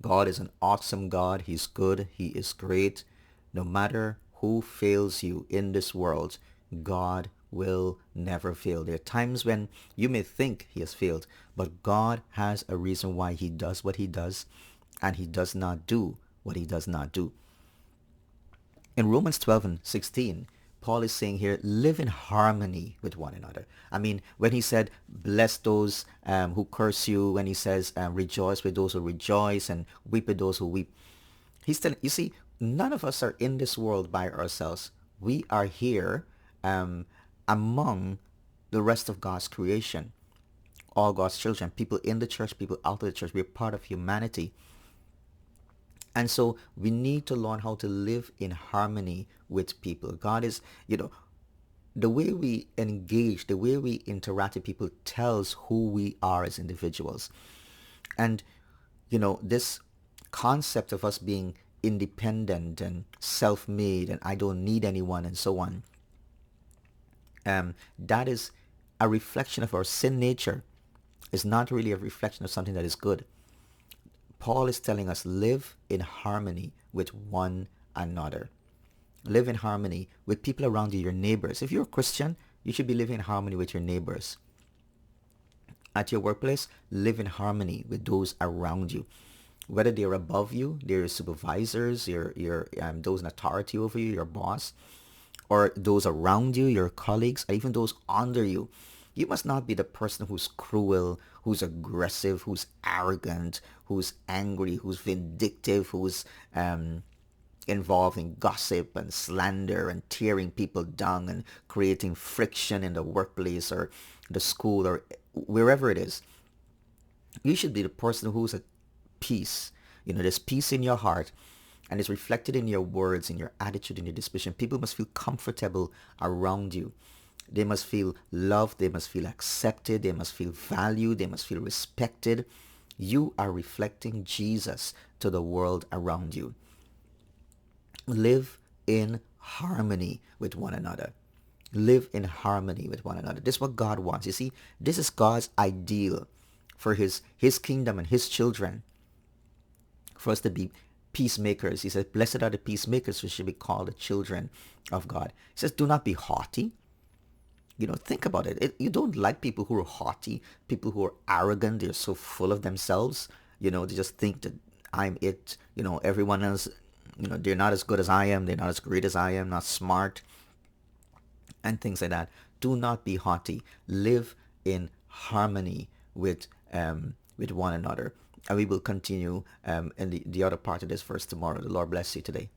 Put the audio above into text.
God is an awesome God. He's good. He is great. No matter who fails you in this world, God will never fail. There are times when you may think he has failed, but God has a reason why he does what he does, and he does not do what he does not do. In Romans 12 and 16, Paul is saying here, live in harmony with one another. I mean, when he said, bless those who curse you, when he says, rejoice with those who rejoice and weep with those who weep, he's telling, you see, none of us are in this world by ourselves. We are here among the rest of God's creation, all God's children, people in the church, people out of the church. We're part of humanity. And so we need to learn how to live in harmony with people. God is, the way we engage, the way we interact with people tells who we are as individuals. And, this concept of us being independent and self-made and I don't need anyone and so on, that is a reflection of our sin nature. It's not really a reflection of something that is good. Paul is telling us live in harmony with one another. Live in harmony with people around you, your neighbors. If you're a Christian, you should be living in harmony with your neighbors. At your workplace, live in harmony with those around you. Whether they're above you, they're your supervisors, your those in authority over you, your boss, or those around you, your colleagues, or even those under you. You must not be the person who's cruel, who's aggressive, who's arrogant, who's angry, who's vindictive, who's involved in gossip and slander and tearing people down and creating friction in the workplace or the school or wherever it is. You should be the person who's at peace. There's peace in your heart and it's reflected in your words, in your attitude, in your disposition. People must feel comfortable around you. They must feel loved. They must feel accepted. They must feel valued. They must feel respected. You are reflecting Jesus to the world around you. Live in harmony with one another. Live in harmony with one another. This is what God wants. You see, this is God's ideal for his kingdom and his children. For us to be peacemakers. He says, blessed are the peacemakers who should be called the children of God. He says, do not be haughty. Think about it. You don't like people who are haughty, people who are arrogant. They're so full of themselves. They just think that I'm it. Everyone else, they're not as good as I am. They're not as great as I am, not smart, and things like that. Do not be haughty. Live in harmony with one another. And we will continue in the other part of this verse tomorrow. The Lord bless you today.